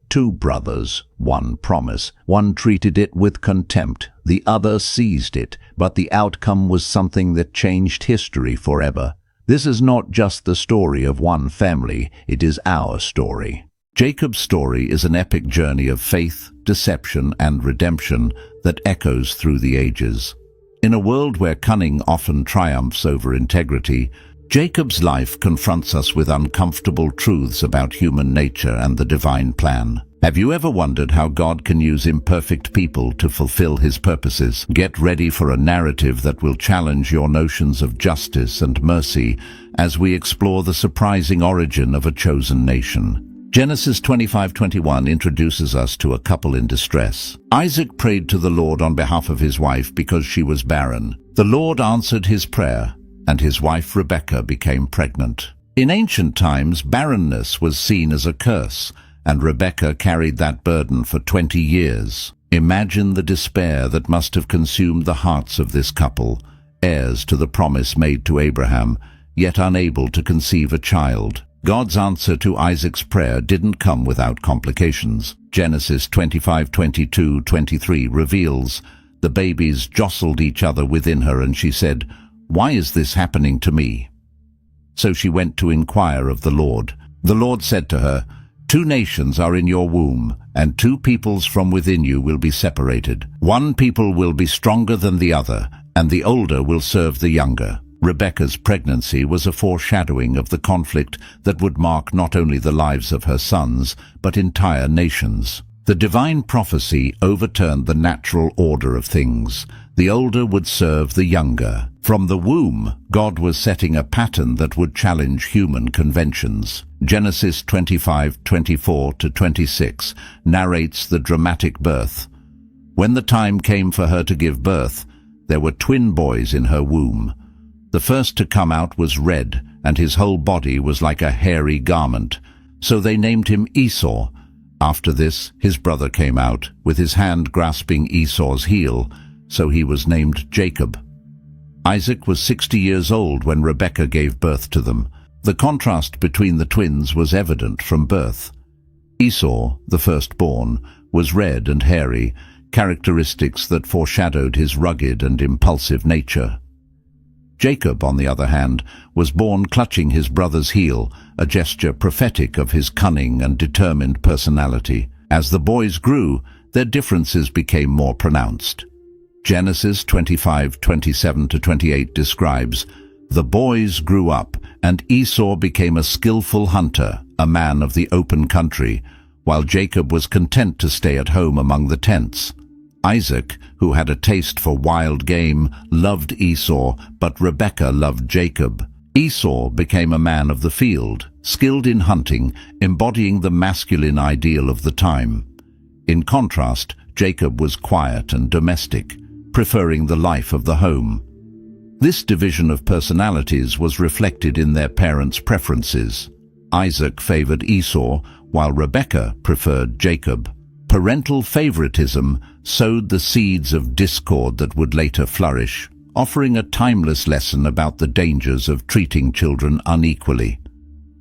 Two brothers, one promise. One treated it with contempt, the other seized it, but the outcome was something that changed history forever. This is not just the story of one family, it is our story. Jacob's story is an epic journey of faith, deception, and redemption that echoes through the ages. In a world where cunning often triumphs over integrity, Jacob's life confronts us with uncomfortable truths about human nature and the divine plan. Have you ever wondered how God can use imperfect people to fulfill his purposes? Get ready for a narrative that will challenge your notions of justice and mercy as we explore the surprising origin of a chosen nation. Genesis 25:21 introduces us to a couple in distress. Isaac prayed to the Lord on behalf of his wife because she was barren. The Lord answered his prayer, and his wife Rebekah became pregnant. In ancient times, barrenness was seen as a curse, and Rebekah carried that burden for 20 years. Imagine the despair that must have consumed the hearts of this couple, heirs to the promise made to Abraham, yet unable to conceive a child. God's answer to Isaac's prayer didn't come without complications. Genesis 25:22-23 reveals the babies jostled each other within her, and she said, "Why is this happening to me?" So she went to inquire of the Lord. The Lord said to her, "Two nations are in your womb, and two peoples from within you will be separated. One people will be stronger than the other, and the older will serve the younger." Rebekah's pregnancy was a foreshadowing of the conflict that would mark not only the lives of her sons, but entire nations. The divine prophecy overturned the natural order of things. The older would serve the younger. From the womb, God was setting a pattern that would challenge human conventions. Genesis 25:24-26 narrates the dramatic birth. When the time came for her to give birth, there were twin boys in her womb. The first to come out was red, and his whole body was like a hairy garment. So they named him Esau. After this, his brother came out, with his hand grasping Esau's heel, so he was named Jacob. Isaac was 60 years old when Rebekah gave birth to them. The contrast between the twins was evident from birth. Esau, the firstborn, was red and hairy, characteristics that foreshadowed his rugged and impulsive nature. Jacob, on the other hand, was born clutching his brother's heel, a gesture prophetic of his cunning and determined personality. As the boys grew, their differences became more pronounced. Genesis 25:27-28 describes, "The boys grew up, and Esau became a skillful hunter, a man of the open country, while Jacob was content to stay at home among the tents." Isaac, who had a taste for wild game, loved Esau, but Rebekah loved Jacob. Esau became a man of the field, skilled in hunting, embodying the masculine ideal of the time. In contrast, Jacob was quiet and domestic, preferring the life of the home. This division of personalities was reflected in their parents' preferences. Isaac favored Esau, while Rebekah preferred Jacob. Parental favoritism sowed the seeds of discord that would later flourish, offering a timeless lesson about the dangers of treating children unequally.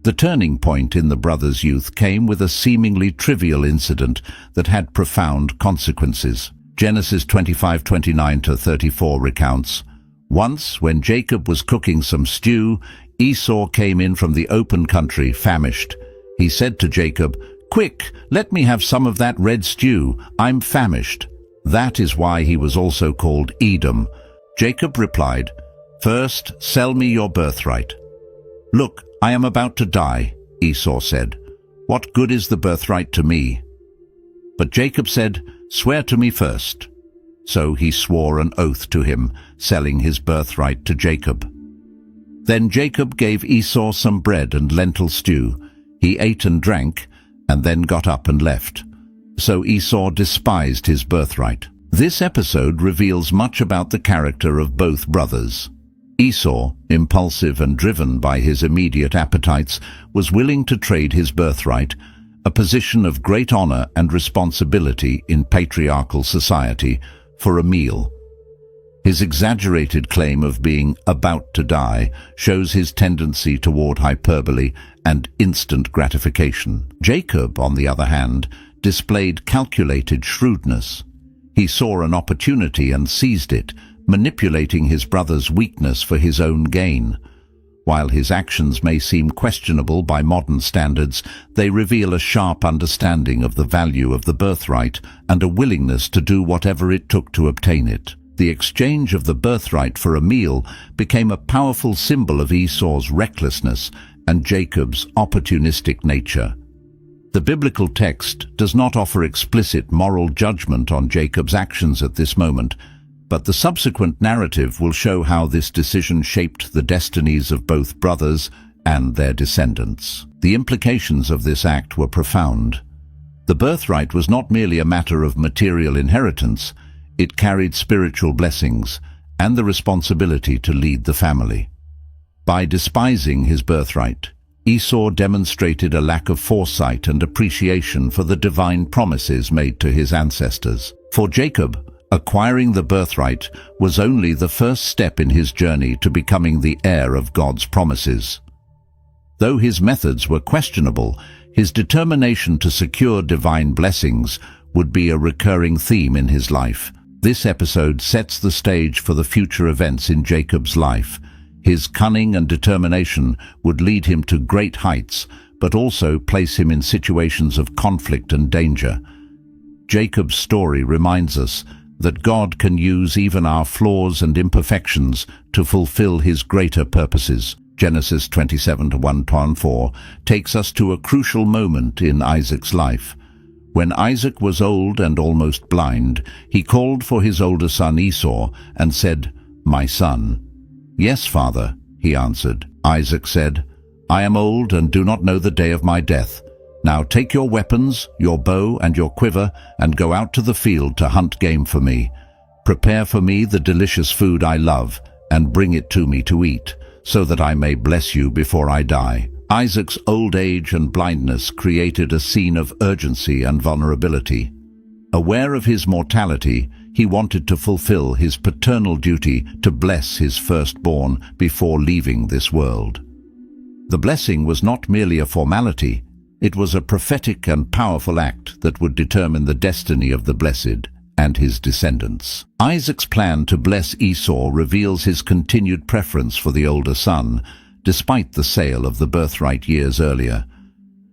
The turning point in the brothers' youth came with a seemingly trivial incident that had profound consequences. Genesis 25:29-34 recounts, "Once, when Jacob was cooking some stew, Esau came in from the open country, famished. He said to Jacob, 'Quick, let me have some of that red stew. I'm famished.' That is why he was also called Edom." Jacob replied, "First, sell me your birthright." "Look, I am about to die," Esau said. "What good is the birthright to me?" But Jacob said, "Swear to me first." So he swore an oath to him, selling his birthright to Jacob. Then Jacob gave Esau some bread and lentil stew. He ate and drank, and then got up and left. So Esau despised his birthright. This episode reveals much about the character of both brothers. Esau, impulsive and driven by his immediate appetites, was willing to trade his birthright, a position of great honor and responsibility in patriarchal society, for a meal. His exaggerated claim of being about to die shows his tendency toward hyperbole and instant gratification. Jacob, on the other hand, displayed calculated shrewdness. He saw an opportunity and seized it, manipulating his brother's weakness for his own gain. While his actions may seem questionable by modern standards, they reveal a sharp understanding of the value of the birthright and a willingness to do whatever it took to obtain it. The exchange of the birthright for a meal became a powerful symbol of Esau's recklessness and Jacob's opportunistic nature. The biblical text does not offer explicit moral judgment on Jacob's actions at this moment, but the subsequent narrative will show how this decision shaped the destinies of both brothers and their descendants. The implications of this act were profound. The birthright was not merely a matter of material inheritance, it carried spiritual blessings and the responsibility to lead the family. By despising his birthright, Esau demonstrated a lack of foresight and appreciation for the divine promises made to his ancestors. For Jacob, acquiring the birthright was only the first step in his journey to becoming the heir of God's promises. Though his methods were questionable, his determination to secure divine blessings would be a recurring theme in his life. This episode sets the stage for the future events in Jacob's life. His cunning and determination would lead him to great heights, but also place him in situations of conflict and danger. Jacob's story reminds us that God can use even our flaws and imperfections to fulfill his greater purposes. Genesis 27:1-4 takes us to a crucial moment in Isaac's life. When Isaac was old and almost blind, he called for his older son Esau and said, "My son." "Yes, father," he answered. Isaac said, "I am old and do not know the day of my death. Now take your weapons, your bow and your quiver, and go out to the field to hunt game for me. Prepare for me the delicious food I love, and bring it to me to eat, so that I may bless you before I die." Isaac's old age and blindness created a scene of urgency and vulnerability. Aware of his mortality, he wanted to fulfill his paternal duty to bless his firstborn before leaving this world. The blessing was not merely a formality, it was a prophetic and powerful act that would determine the destiny of the blessed and his descendants. Isaac's plan to bless Esau reveals his continued preference for the older son, despite the sale of the birthright years earlier.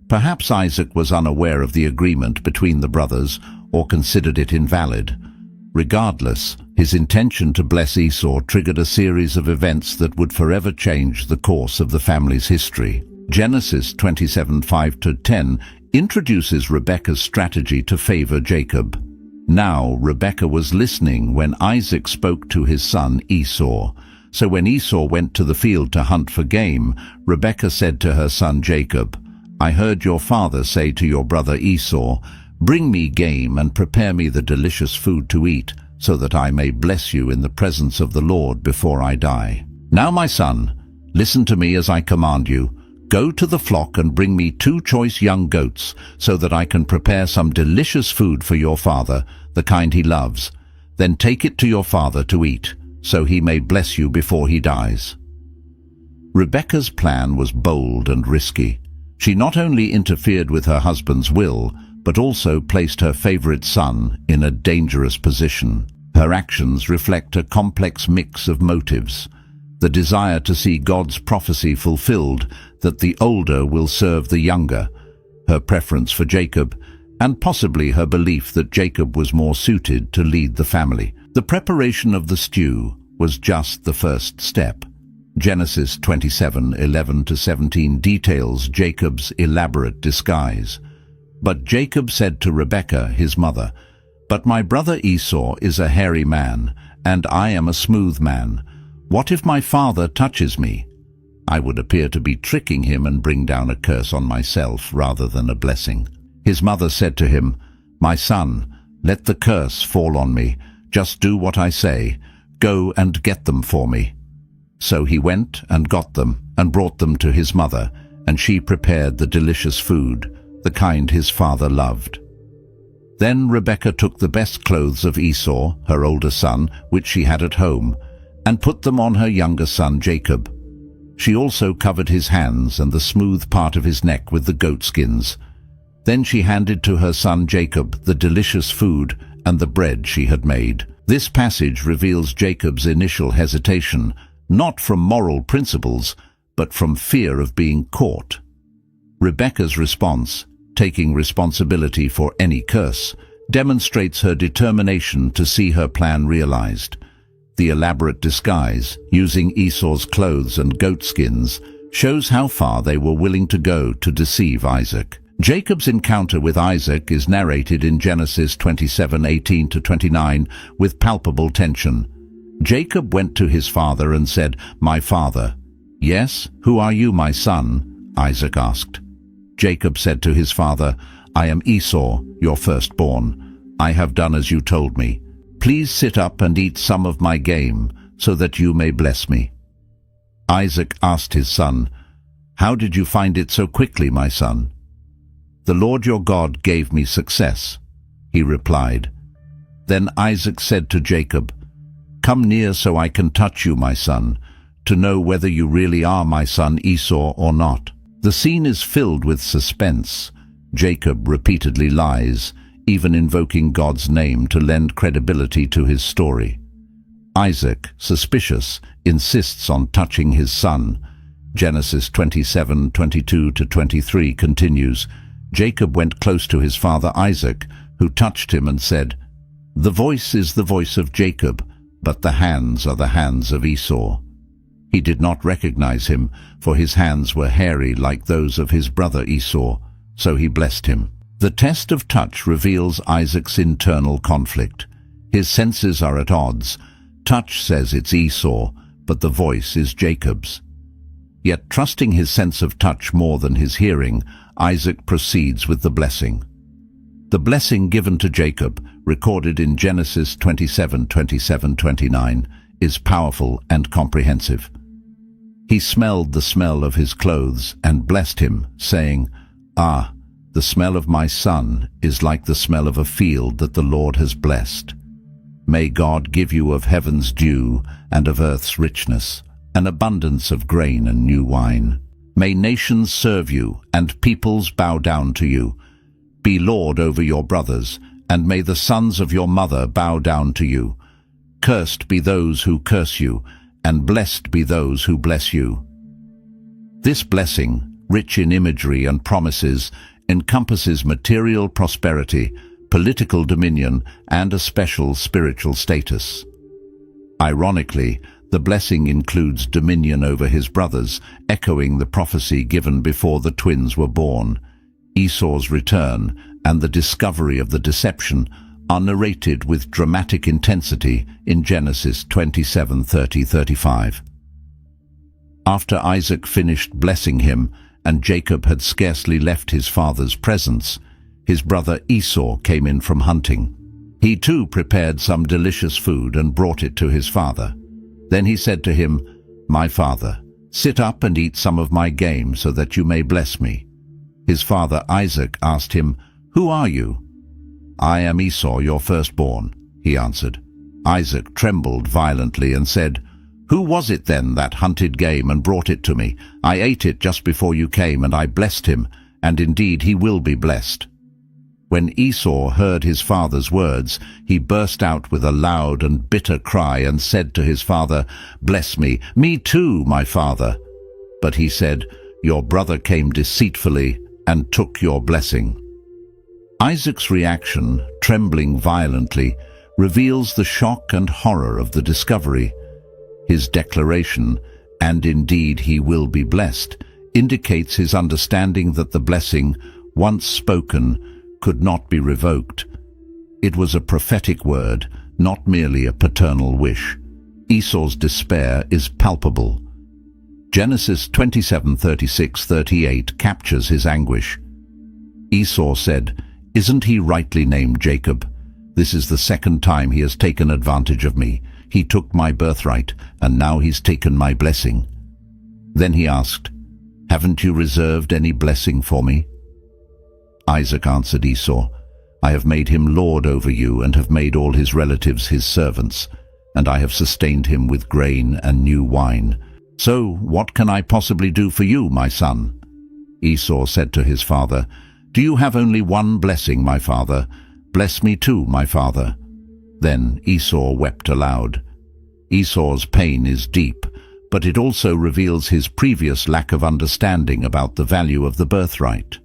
Perhaps Isaac was unaware of the agreement between the brothers or considered it invalid. Regardless, his intention to bless Esau triggered a series of events that would forever change the course of the family's history. Genesis 27:5-10 introduces Rebekah's strategy to favor Jacob. Now Rebekah was listening when Isaac spoke to his son Esau. So when Esau went to the field to hunt for game, Rebekah said to her son Jacob, "I heard your father say to your brother Esau, 'Bring me game and prepare me the delicious food to eat, so that I may bless you in the presence of the Lord before I die. Now my son, listen to me as I command you. Go to the flock and bring me 2 choice young goats, so that I can prepare some delicious food for your father, the kind he loves. Then take it to your father to eat, so he may bless you before he dies." Rebekah's plan was bold and risky. She not only interfered with her husband's will, but also placed her favorite son in a dangerous position. Her actions reflect a complex mix of motives: the desire to see God's prophecy fulfilled that the older will serve the younger, her preference for Jacob, and possibly her belief that Jacob was more suited to lead the family. The preparation of the stew was just the first step. Genesis 27:11-17 details Jacob's elaborate disguise. But Jacob said to Rebekah, his mother, "But my brother Esau is a hairy man, and I am a smooth man. What if my father touches me? I would appear to be tricking him and bring down a curse on myself rather than a blessing." His mother said to him, "My son, let the curse fall on me. Just do what I say. Go and get them for me." So he went and got them and brought them to his mother, and she prepared the delicious food, the kind his father loved. Then Rebekah took the best clothes of Esau, her older son, which she had at home, and put them on her younger son Jacob. She also covered his hands and the smooth part of his neck with the goat skins. Then she handed to her son Jacob the delicious food and the bread she had made. This passage reveals Jacob's initial hesitation, not from moral principles, but from fear of being caught. Rebekah's response, taking responsibility for any curse, demonstrates her determination to see her plan realized. The elaborate disguise, using Esau's clothes and goat skins, shows how far they were willing to go to deceive Isaac. Jacob's encounter with Isaac is narrated in Genesis 27:18-29 with palpable tension. Jacob went to his father and said, "My father." "Yes, who are you, my son?" Isaac asked. Jacob said to his father, "I am Esau, your firstborn. I have done as you told me. Please sit up and eat some of my game, so that you may bless me." Isaac asked his son, "How did you find it so quickly, my son?" "The Lord your God gave me success," he replied. Then Isaac said to Jacob, "Come near so I can touch you, my son, to know whether you really are my son Esau or not." The scene is filled with suspense. Jacob repeatedly lies, even invoking God's name to lend credibility to his story. Isaac, suspicious, insists on touching his son. Genesis 27:22-23 continues, "Jacob went close to his father Isaac, who touched him and said, 'The voice is the voice of Jacob, but the hands are the hands of Esau.' He did not recognize him, for his hands were hairy like those of his brother Esau, so he blessed him." The test of touch reveals Isaac's internal conflict. His senses are at odds. Touch says it's Esau, but the voice is Jacob's. Yet, trusting his sense of touch more than his hearing, Isaac proceeds with the blessing. The blessing given to Jacob, recorded in Genesis 27:27-29, is powerful and comprehensive. He smelled the smell of his clothes and blessed him, saying, "Ah, the smell of my son is like the smell of a field that the Lord has blessed. May God give you of heaven's dew and of earth's richness, an abundance of grain and new wine. May nations serve you and peoples bow down to you. Be lord over your brothers, and may the sons of your mother bow down to you. Cursed be those who curse you, and blessed be those who bless you." This blessing, rich in imagery and promises, encompasses material prosperity, political dominion, and a special spiritual status. Ironically, the blessing includes dominion over his brothers, echoing the prophecy given before the twins were born. Esau's return and the discovery of the deception are narrated with dramatic intensity in Genesis 27:30-35. After Isaac finished blessing him, and Jacob had scarcely left his father's presence, his brother Esau came in from hunting. He too prepared some delicious food and brought it to his father. Then he said to him, "My father, sit up and eat some of my game so that you may bless me." His father Isaac asked him, "Who are you?" "I am Esau, your firstborn," he answered. Isaac trembled violently and said, "Who was it then that hunted game and brought it to me? I ate it just before you came, and I blessed him, and indeed he will be blessed." When Esau heard his father's words, he burst out with a loud and bitter cry and said to his father, "Bless me, me too, my father." But he said, "Your brother came deceitfully and took your blessing." Isaac's reaction, trembling violently, reveals the shock and horror of the discovery. His declaration, "And indeed he will be blessed," indicates his understanding that the blessing, once spoken, could not be revoked. It was a prophetic word, not merely a paternal wish. Esau's despair is palpable. Genesis 27:36-38 captures his anguish. Esau said, "Isn't he rightly named Jacob? This is the second time he has taken advantage of me. He took my birthright, and now he's taken my blessing." Then he asked, "Haven't you reserved any blessing for me?" Isaac answered Esau, "I have made him lord over you and have made all his relatives his servants, and I have sustained him with grain and new wine. So what can I possibly do for you, my son?" Esau said to his father, "Do you have only one blessing, my father? Bless me too, my father." Then Esau wept aloud. Esau's pain is deep, but it also reveals his previous lack of understanding about the value of the birthright.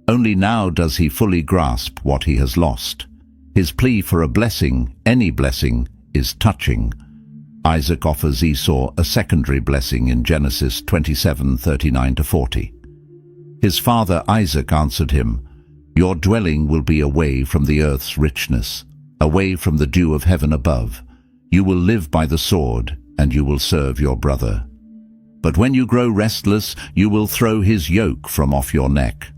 Only now does he fully grasp what he has lost. His plea for a blessing, any blessing, is touching. Isaac offers Esau a secondary blessing in Genesis 27:39-40. His father Isaac answered him, "Your dwelling will be away from the earth's richness, away from the dew of heaven above. You will live by the sword, and you will serve your brother. But when you grow restless, you will throw his yoke from off your neck."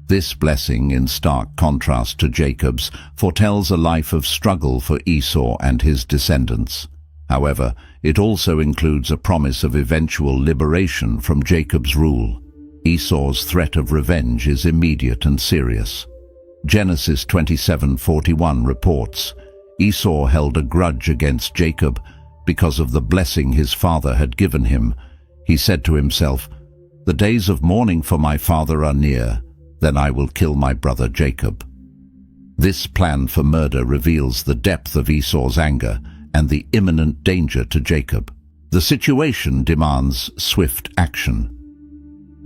This blessing, in stark contrast to Jacob's, foretells a life of struggle for Esau and his descendants. However, it also includes a promise of eventual liberation from Jacob's rule. Esau's threat of revenge is immediate and serious. Genesis 27:41 reports, Esau held a grudge against Jacob because of the blessing his father had given him. He said to himself, "The days of mourning for my father are near, then I will kill my brother Jacob." This plan for murder reveals the depth of Esau's anger and the imminent danger to Jacob. The situation demands swift action.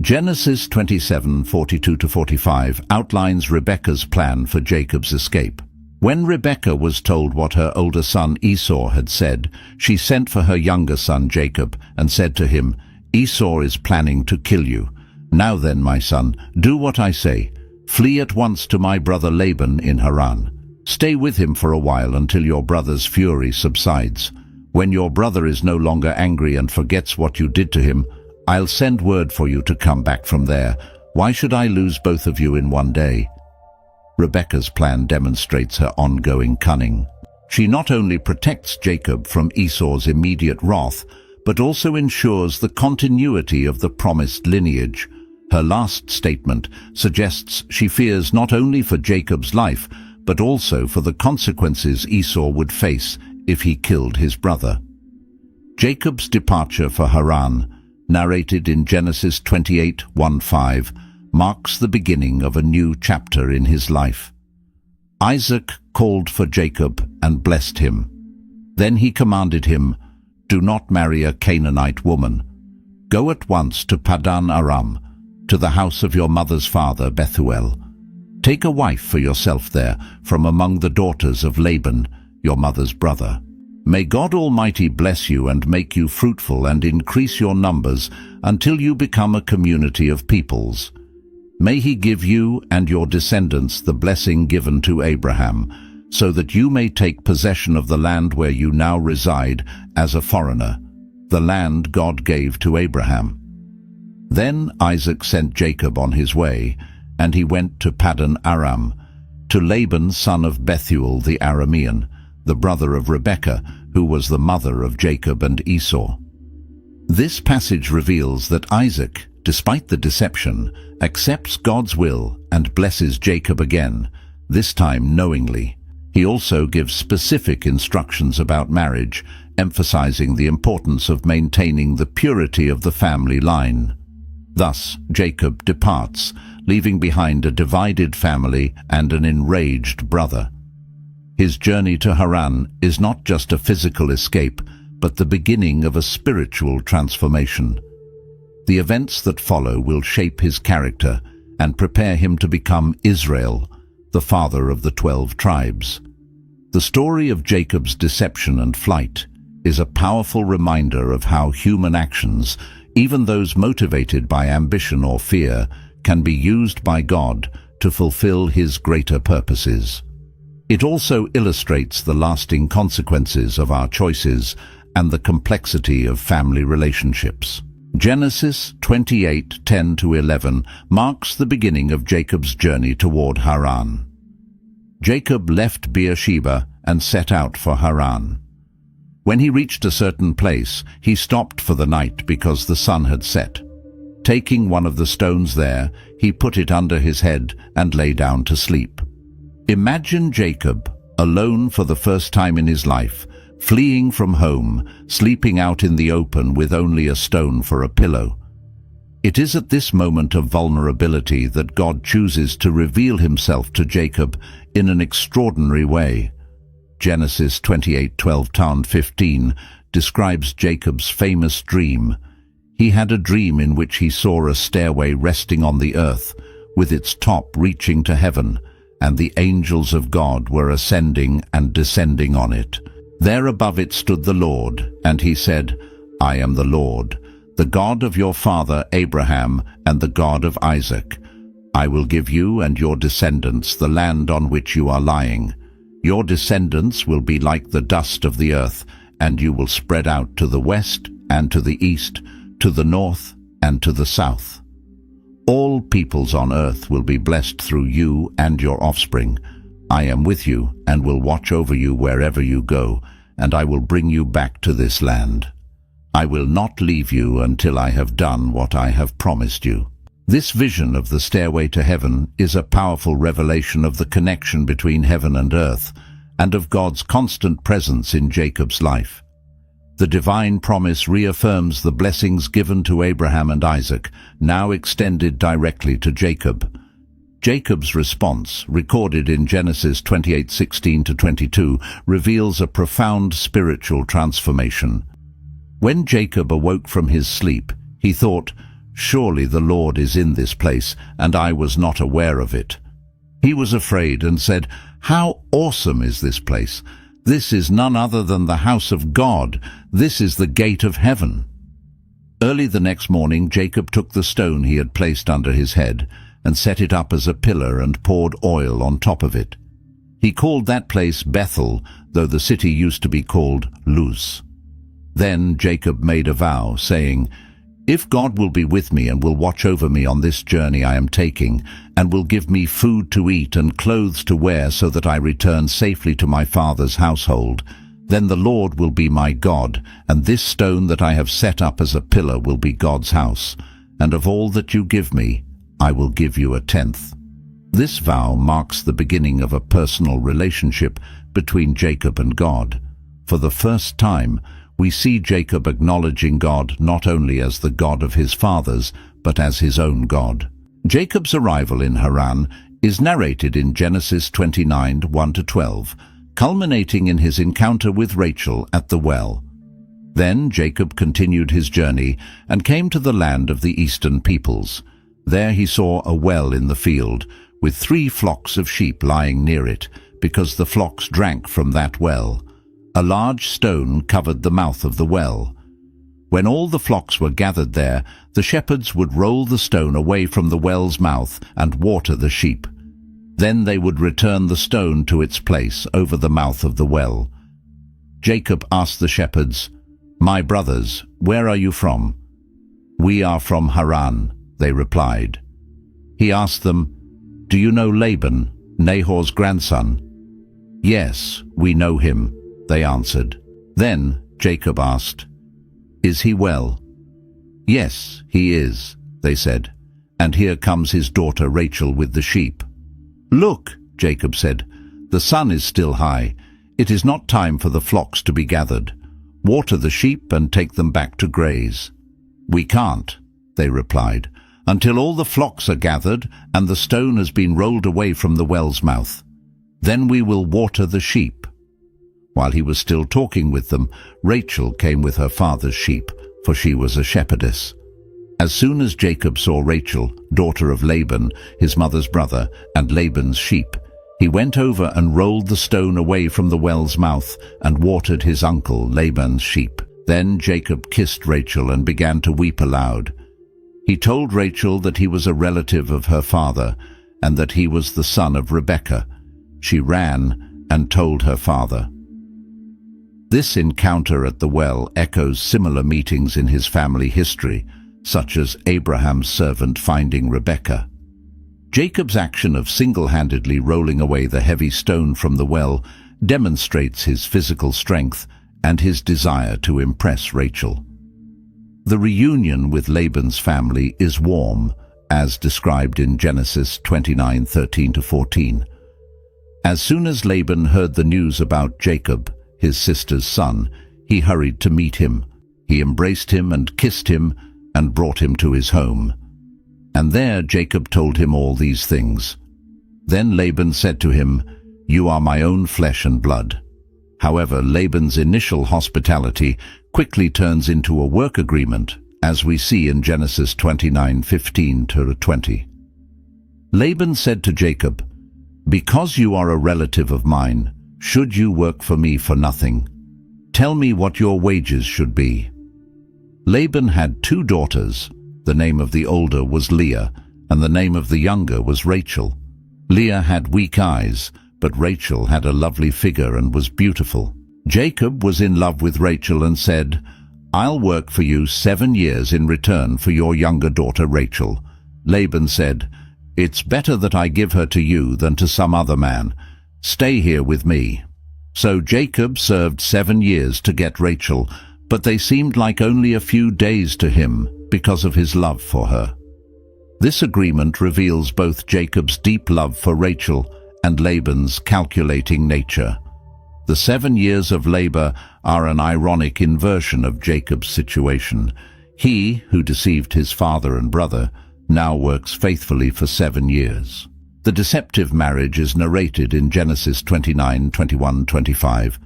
Genesis 27:42-45 outlines Rebekah's plan for Jacob's escape. When Rebekah was told what her older son Esau had said, she sent for her younger son Jacob and said to him, "Esau is planning to kill you. Now then, my son, do what I say. Flee at once to my brother Laban in Haran. Stay with him for a while until your brother's fury subsides. When your brother is no longer angry and forgets what you did to him, I'll send word for you to come back from there. Why should I lose both of you in one day?" Rebekah's plan demonstrates her ongoing cunning. She not only protects Jacob from Esau's immediate wrath, but also ensures the continuity of the promised lineage. Her last statement suggests she fears not only for Jacob's life, but also for the consequences Esau would face if he killed his brother. Jacob's departure for Haran, narrated in Genesis 28:1-5, marks the beginning of a new chapter in his life. Isaac called for Jacob and blessed him. Then he commanded him, "Do not marry a Canaanite woman. Go at once to Paddan Aram, to the house of your mother's father Bethuel. Take a wife for yourself there from among the daughters of Laban, your mother's brother. May God Almighty bless you and make you fruitful and increase your numbers until you become a community of peoples. May he give you and your descendants the blessing given to Abraham, so that you may take possession of the land where you now reside as a foreigner, the land God gave to Abraham." Then Isaac sent Jacob on his way, and he went to Paddan Aram, to Laban son of Bethuel the Aramean, the brother of Rebekah, who was the mother of Jacob and Esau. This passage reveals that Isaac, despite the deception, accepts God's will and blesses Jacob again, this time knowingly. He also gives specific instructions about marriage, emphasizing the importance of maintaining the purity of the family line. Thus, Jacob departs, leaving behind a divided family and an enraged brother. His journey to Haran is not just a physical escape, but the beginning of a spiritual transformation. The events that follow will shape his character and prepare him to become Israel, the father of the 12 tribes. The story of Jacob's deception and flight is a powerful reminder of how human actions, even those motivated by ambition or fear, can be used by God to fulfill his greater purposes. It also illustrates the lasting consequences of our choices and the complexity of family relationships. Genesis 28:10-11 marks the beginning of Jacob's journey toward Haran. Jacob left Beersheba and set out for Haran. When he reached a certain place, he stopped for the night because the sun had set. Taking one of the stones there, he put it under his head and lay down to sleep. Imagine Jacob, alone for the first time in his life, fleeing from home, sleeping out in the open with only a stone for a pillow. It is at this moment of vulnerability that God chooses to reveal himself to Jacob in an extraordinary way. Genesis 28:12-15 describes Jacob's famous dream. He had a dream in which he saw a stairway resting on the earth, with its top reaching to heaven, and the angels of God were ascending and descending on it. There above it stood the Lord, and he said, "I am the Lord, the God of your father Abraham and the God of Isaac. I will give you and your descendants the land on which you are lying. Your descendants will be like the dust of the earth, and you will spread out to the west and to the east, to the north and to the south. All peoples on earth will be blessed through you and your offspring. I am with you and will watch over you wherever you go, and I will bring you back to this land. I will not leave you until I have done what I have promised you." This vision of the stairway to heaven is a powerful revelation of the connection between heaven and earth, and of God's constant presence in Jacob's life. The divine promise reaffirms the blessings given to Abraham and Isaac, now extended directly to Jacob. Jacob's response, recorded in Genesis 28:16-22, reveals a profound spiritual transformation. When Jacob awoke from his sleep, he thought, "Surely the Lord is in this place, and I was not aware of it." He was afraid and said, "How awesome is this place! This is none other than the house of God. This is the gate of heaven." Early the next morning, Jacob took the stone he had placed under his head and set it up as a pillar and poured oil on top of it. He called that place Bethel, though the city used to be called Luz. Then Jacob made a vow, saying, "If God will be with me and will watch over me on this journey I am taking, and will give me food to eat and clothes to wear so that I return safely to my father's household, then the Lord will be my God, and this stone that I have set up as a pillar will be God's house, and of all that you give me, I will give you a tenth." This vow marks the beginning of a personal relationship between Jacob and God. For the first time, we see Jacob acknowledging God not only as the God of his fathers, but as his own God. Jacob's arrival in Haran is narrated in Genesis 29:1-12, culminating in his encounter with Rachel at the well. Then Jacob continued his journey and came to the land of the eastern peoples. There he saw a well in the field, with 3 flocks of sheep lying near it, because the flocks drank from that well. A large stone covered the mouth of the well. When all the flocks were gathered there, the shepherds would roll the stone away from the well's mouth and water the sheep. Then they would return the stone to its place over the mouth of the well. Jacob asked the shepherds, "My brothers, where are you from?" "We are from Haran," they replied. He asked them, "Do you know Laban, Nahor's grandson?" "Yes, we know him," they answered. Then Jacob asked, "Is he well?" "Yes, he is," they said, "and here comes his daughter Rachel with the sheep." "Look," Jacob said, "the sun is still high. It is not time for the flocks to be gathered. Water the sheep and take them back to graze." "We can't," they replied, "until all the flocks are gathered and the stone has been rolled away from the well's mouth. Then we will water the sheep." While he was still talking with them, Rachel came with her father's sheep, for she was a shepherdess. As soon as Jacob saw Rachel, daughter of Laban, his mother's brother, and Laban's sheep, he went over and rolled the stone away from the well's mouth and watered his uncle Laban's sheep. Then Jacob kissed Rachel and began to weep aloud. He told Rachel that he was a relative of her father and that he was the son of Rebekah. She ran and told her father. This encounter at the well echoes similar meetings in his family history, such as Abraham's servant finding Rebekah. Jacob's action of single-handedly rolling away the heavy stone from the well demonstrates his physical strength and his desire to impress Rachel. The reunion with Laban's family is warm, as described in Genesis 29:13-14. As soon as Laban heard the news about Jacob, his sister's son, he hurried to meet him. He embraced him and kissed him, and brought him to his home. And there Jacob told him all these things. Then Laban said to him, "You are my own flesh and blood." However, Laban's initial hospitality quickly turns into a work agreement, as we see in Genesis 29:15-20. Laban said to Jacob, "Because you are a relative of mine, should you work for me for nothing? Tell me what your wages should be." Laban had 2 daughters. The name of the older was Leah, and the name of the younger was Rachel. Leah had weak eyes, but Rachel had a lovely figure and was beautiful. Jacob was in love with Rachel and said, "I'll work for you 7 years in return for your younger daughter Rachel." Laban said, "It's better that I give her to you than to some other man. Stay here with me." So Jacob served 7 years to get Rachel, but they seemed like only a few days to him because of his love for her. This agreement reveals both Jacob's deep love for Rachel and Laban's calculating nature. The 7 years of labor are an ironic inversion of Jacob's situation. He, who deceived his father and brother, now works faithfully for 7 years. The deceptive marriage is narrated in Genesis 29:21-25.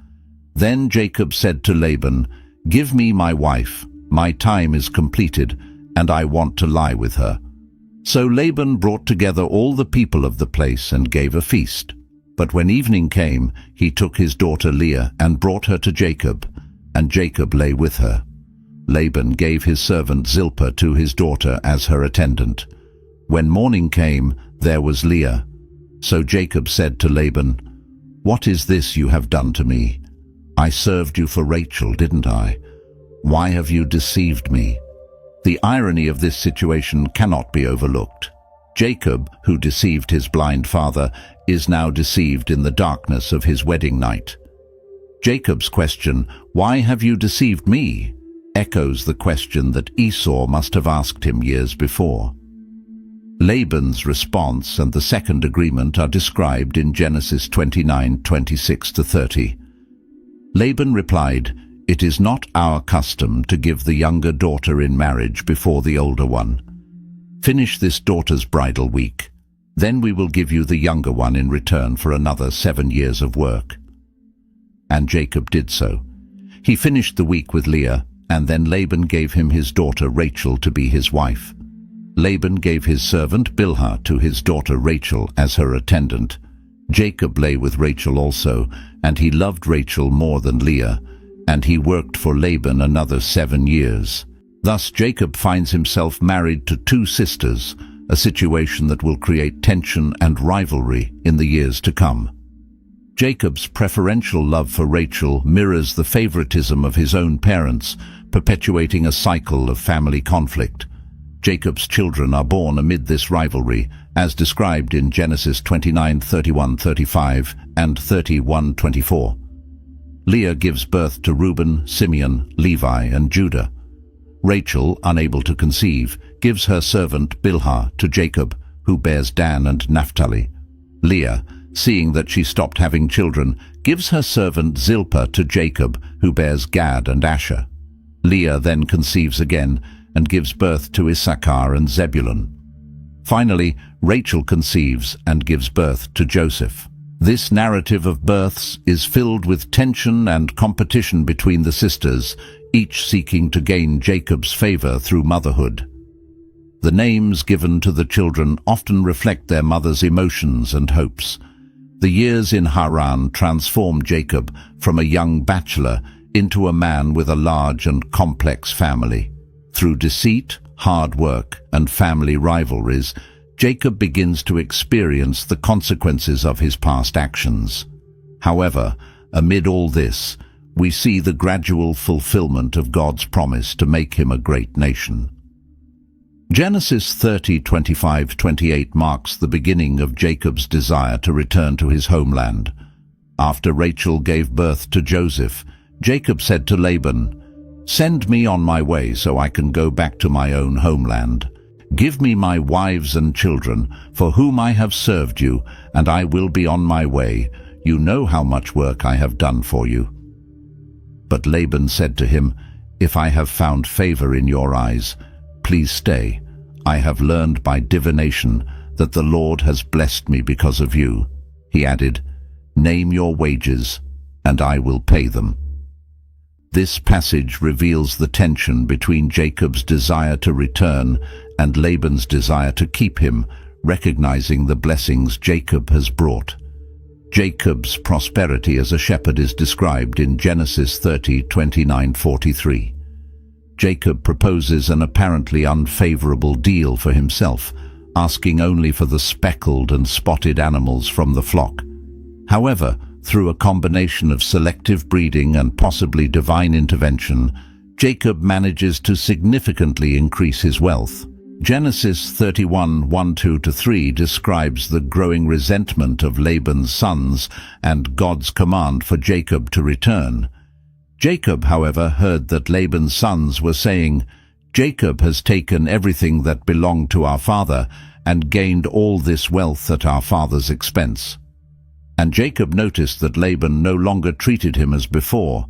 Then Jacob said to Laban, "Give me my wife, my time is completed, and I want to lie with her." So Laban brought together all the people of the place and gave a feast. But when evening came, he took his daughter Leah and brought her to Jacob, and Jacob lay with her. Laban gave his servant Zilpah to his daughter as her attendant. When morning came, there was Leah. So Jacob said to Laban, "What is this you have done to me? I served you for Rachel, didn't I? Why have you deceived me?" The irony of this situation cannot be overlooked. Jacob, who deceived his blind father, is now deceived in the darkness of his wedding night. Jacob's question, "Why have you deceived me?" echoes the question that Esau must have asked him years before. Laban's response and the second agreement are described in Genesis 29:26-30. Laban replied, "It is not our custom to give the younger daughter in marriage before the older one. Finish this daughter's bridal week. Then we will give you the younger one in return for another 7 years of work." And Jacob did so. He finished the week with Leah, and then Laban gave him his daughter Rachel to be his wife. Laban gave his servant Bilhah to his daughter Rachel as her attendant. Jacob lay with Rachel also, and he loved Rachel more than Leah, and he worked for Laban another 7 years. Thus Jacob finds himself married to 2 sisters, a situation that will create tension and rivalry in the years to come. Jacob's preferential love for Rachel mirrors the favoritism of his own parents, perpetuating a cycle of family conflict. Jacob's children are born amid this rivalry, as described in Genesis 29:31-35 and 31:24. Leah gives birth to Reuben, Simeon, Levi, and Judah. Rachel, unable to conceive, gives her servant Bilhah to Jacob, who bears Dan and Naphtali. Leah, seeing that she stopped having children, gives her servant Zilpah to Jacob, who bears Gad and Asher. Leah then conceives again and gives birth to Issachar and Zebulun. Finally, Rachel conceives and gives birth to Joseph. This narrative of births is filled with tension and competition between the sisters, each seeking to gain Jacob's favor through motherhood. The names given to the children often reflect their mother's emotions and hopes. The years in Haran transformed Jacob from a young bachelor into a man with a large and complex family. Through deceit, hard work, and family rivalries, Jacob begins to experience the consequences of his past actions. However, amid all this, we see the gradual fulfillment of God's promise to make him a great nation. Genesis 30:25-28 marks the beginning of Jacob's desire to return to his homeland. After Rachel gave birth to Joseph, Jacob said to Laban, "Send me on my way so I can go back to my own homeland. Give me my wives and children, for whom I have served you, and I will be on my way. You know how much work I have done for you." But Laban said to him, "If I have found favor in your eyes, please stay. I have learned by divination that the Lord has blessed me because of you." He added, "Name your wages, and I will pay them." This passage reveals the tension between Jacob's desire to return and Laban's desire to keep him, recognizing the blessings Jacob has brought. Jacob's prosperity as a shepherd is described in Genesis 30:29-43. Jacob proposes an apparently unfavorable deal for himself, asking only for the speckled and spotted animals from the flock. However, through a combination of selective breeding and possibly divine intervention, Jacob manages to significantly increase his wealth. Genesis 31:1-3 describes the growing resentment of Laban's sons and God's command for Jacob to return. Jacob, however, heard that Laban's sons were saying, "Jacob has taken everything that belonged to our father and gained all this wealth at our father's expense." And Jacob noticed that Laban no longer treated him as before.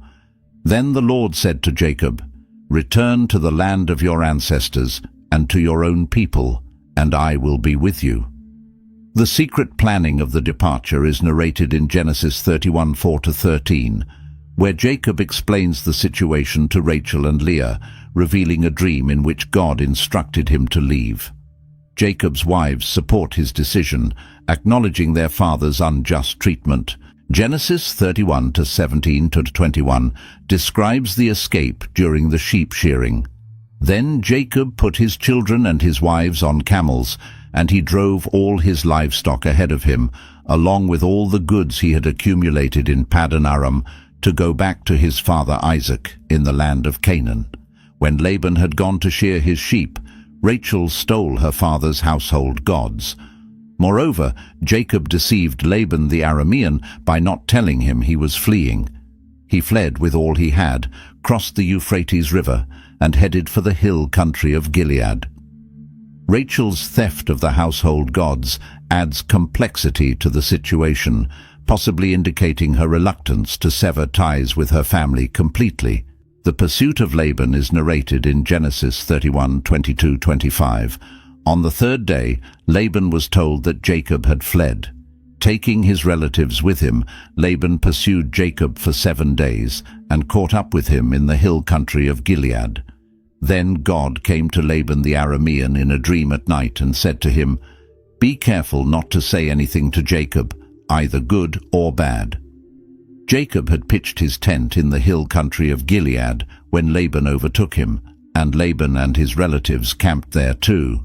Then the Lord said to Jacob, "Return to the land of your ancestors and to your own people, and I will be with you." The secret planning of the departure is narrated in Genesis 31:4-13, where Jacob explains the situation to Rachel and Leah, revealing a dream in which God instructed him to leave. Jacob's wives support his decision, acknowledging their father's unjust treatment. Genesis 31:17-21 describes the escape during the sheep shearing. Then Jacob put his children and his wives on camels, and he drove all his livestock ahead of him, along with all the goods he had accumulated in Paddan Aram, to go back to his father Isaac in the land of Canaan. When Laban had gone to shear his sheep, Rachel stole her father's household gods. Moreover, Jacob deceived Laban the Aramean by not telling him he was fleeing. He fled with all he had, crossed the Euphrates River, and headed for the hill country of Gilead. Rachel's theft of the household gods adds complexity to the situation, possibly indicating her reluctance to sever ties with her family completely. The pursuit of Laban is narrated in Genesis 31:22-25. On the third day, Laban was told that Jacob had fled. Taking his relatives with him, Laban pursued Jacob for 7 days and caught up with him in the hill country of Gilead. Then God came to Laban the Aramean in a dream at night and said to him, "Be careful not to say anything to Jacob, either good or bad." Jacob had pitched his tent in the hill country of Gilead when Laban overtook him, and Laban and his relatives camped there too.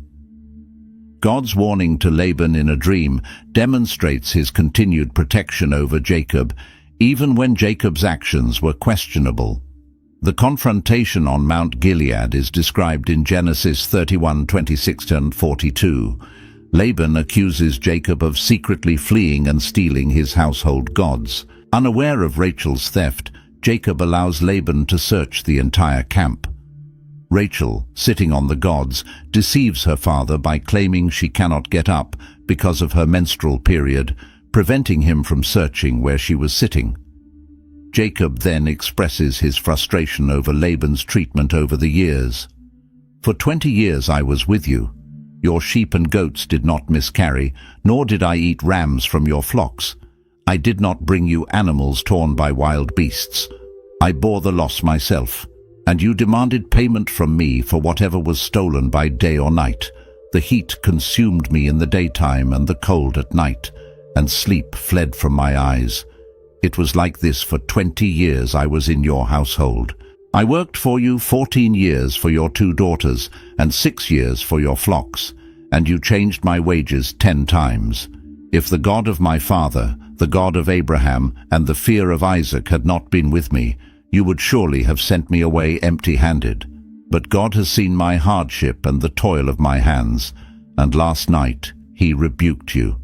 God's warning to Laban in a dream demonstrates his continued protection over Jacob, even when Jacob's actions were questionable. The confrontation on Mount Gilead is described in Genesis 31:26-42. Laban accuses Jacob of secretly fleeing and stealing his household gods. Unaware of Rachel's theft, Jacob allows Laban to search the entire camp. Rachel, sitting on the gods, deceives her father by claiming she cannot get up because of her menstrual period, preventing him from searching where she was sitting. Jacob then expresses his frustration over Laban's treatment over the years. "For 20 years I was with you. Your sheep and goats did not miscarry, nor did I eat rams from your flocks. I did not bring you animals torn by wild beasts. I bore the loss myself, and you demanded payment from me for whatever was stolen by day or night. The heat consumed me in the daytime and the cold at night, and sleep fled from my eyes. It was like this for 20 years I was in your household. I worked for you 14 years for your 2 daughters and 6 years for your flocks, and you changed my wages 10 times. If the God of my father, the God of Abraham, and the fear of Isaac had not been with me, you would surely have sent me away empty-handed. But God has seen my hardship and the toil of my hands, and last night he rebuked you."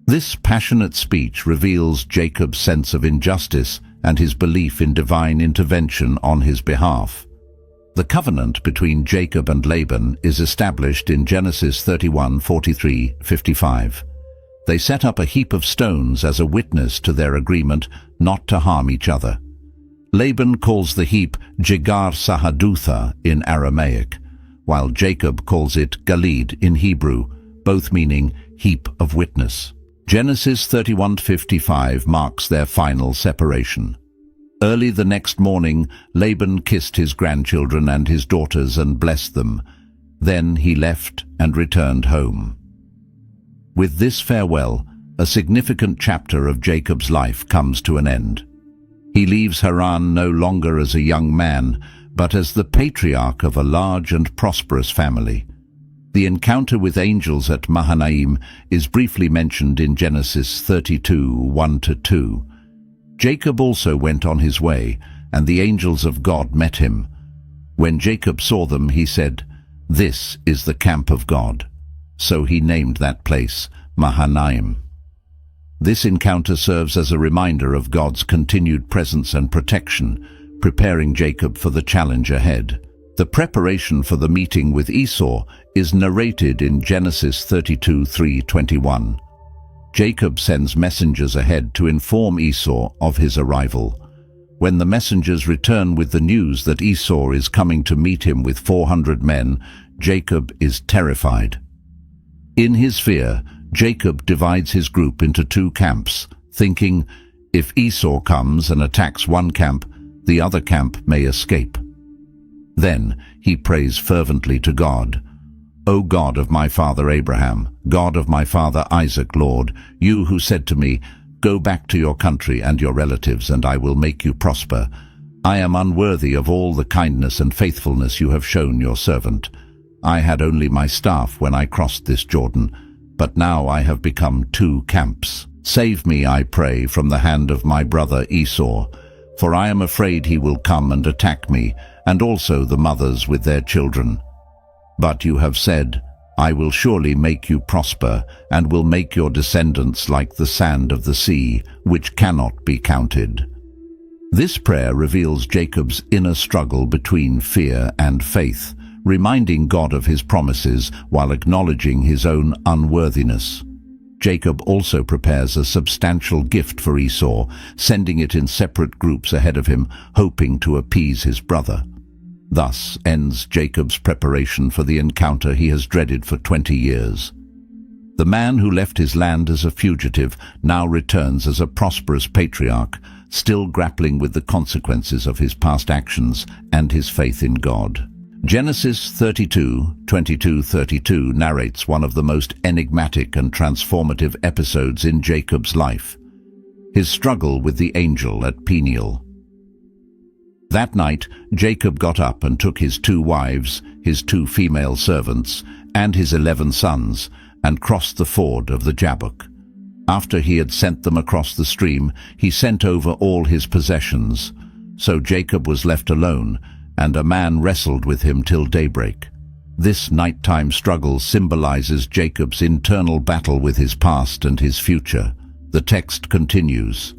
This passionate speech reveals Jacob's sense of injustice and his belief in divine intervention on his behalf. The covenant between Jacob and Laban is established in Genesis 31:43-55. They set up a heap of stones as a witness to their agreement not to harm each other. Laban calls the heap Jegar Sahadutha in Aramaic, while Jacob calls it Galid in Hebrew, both meaning heap of witness. Genesis 31:55 marks their final separation. Early the next morning, Laban kissed his grandchildren and his daughters and blessed them. Then he left and returned home. With this farewell, a significant chapter of Jacob's life comes to an end. He leaves Haran no longer as a young man, but as the patriarch of a large and prosperous family. The encounter with angels at Mahanaim is briefly mentioned in Genesis 32:1-2. Jacob also went on his way, and the angels of God met him. When Jacob saw them, he said, "This is the camp of God." So he named that place Mahanaim. This encounter serves as a reminder of God's continued presence and protection, preparing Jacob for the challenge ahead. The preparation for the meeting with Esau is narrated in Genesis 32:3-21. Jacob sends messengers ahead to inform Esau of his arrival. When the messengers return with the news that Esau is coming to meet him with 400 men, Jacob is terrified. In his fear, Jacob divides his group into two camps, thinking, if Esau comes and attacks one camp, the other camp may escape. Then he prays fervently to God. "O God of my father Abraham, God of my father Isaac, Lord, you who said to me, 'Go back to your country and your relatives, and I will make you prosper,' I am unworthy of all the kindness and faithfulness you have shown your servant. I had only my staff when I crossed this Jordan, but now I have become two camps. Save me, I pray, from the hand of my brother Esau, for I am afraid he will come and attack me, and also the mothers with their children. But you have said, 'I will surely make you prosper, and will make your descendants like the sand of the sea, which cannot be counted.'" This prayer reveals Jacob's inner struggle between fear and faith, reminding God of his promises while acknowledging his own unworthiness. Jacob also prepares a substantial gift for Esau, sending it in separate groups ahead of him, hoping to appease his brother. Thus ends Jacob's preparation for the encounter he has dreaded for 20 years. The man who left his land as a fugitive now returns as a prosperous patriarch, still grappling with the consequences of his past actions and his faith in God. Genesis 32:22-32 narrates one of the most enigmatic and transformative episodes in Jacob's life, his struggle with the angel at Peniel. That night, Jacob got up and took his 2 wives, his 2 female servants, and his 11 sons, and crossed the ford of the Jabbok. After he had sent them across the stream, he sent over all his possessions. So Jacob was left alone, and a man wrestled with him till daybreak. This nighttime struggle symbolizes Jacob's internal battle with his past and his future. The text continues,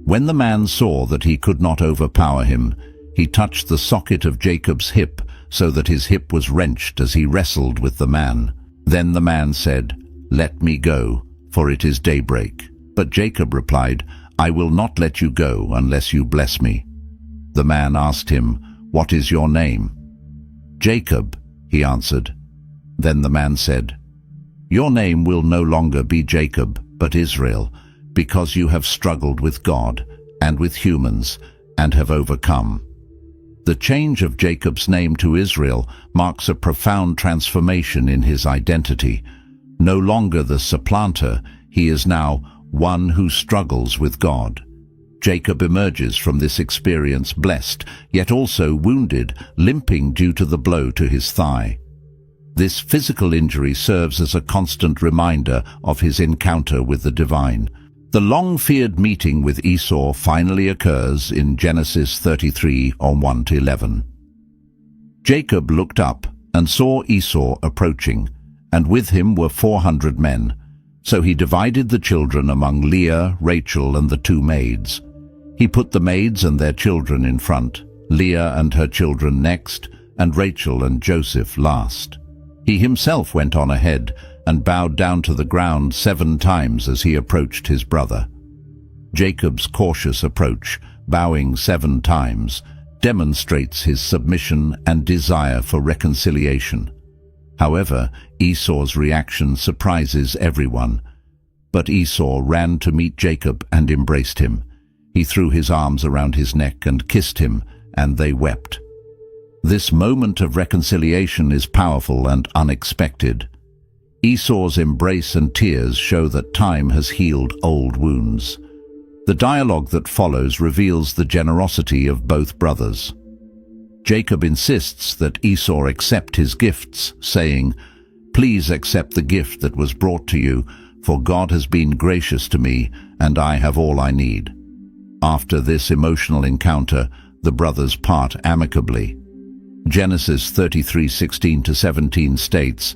"When the man saw that he could not overpower him, he touched the socket of Jacob's hip, so that his hip was wrenched as he wrestled with the man. Then the man said, 'Let me go, for it is daybreak.' But Jacob replied, 'I will not let you go unless you bless me.' The man asked him, 'What is your name?' 'Jacob,' he answered. Then the man said, 'Your name will no longer be Jacob, but Israel, because you have struggled with God and with humans and have overcome.'" The change of Jacob's name to Israel marks a profound transformation in his identity. No longer the supplanter, he is now one who struggles with God. Jacob emerges from this experience blessed, yet also wounded, limping due to the blow to his thigh. This physical injury serves as a constant reminder of his encounter with the divine. The long-feared meeting with Esau finally occurs in Genesis 33:1-11. Jacob looked up and saw Esau approaching, and with him were 400 men. So he divided the children among Leah, Rachel, and the 2 maids. He put the maids and their children in front, Leah and her children next, and Rachel and Joseph last. He himself went on ahead and bowed down to the ground 7 times as he approached his brother. Jacob's cautious approach, bowing 7 times, demonstrates his submission and desire for reconciliation. However, Esau's reaction surprises everyone. But Esau ran to meet Jacob and embraced him. He threw his arms around his neck and kissed him, and they wept. This moment of reconciliation is powerful and unexpected. Esau's embrace and tears show that time has healed old wounds. The dialogue that follows reveals the generosity of both brothers. Jacob insists that Esau accept his gifts, saying, "Please accept the gift that was brought to you, for God has been gracious to me, and I have all I need." After this emotional encounter, the brothers part amicably. Genesis 33:16-17 states,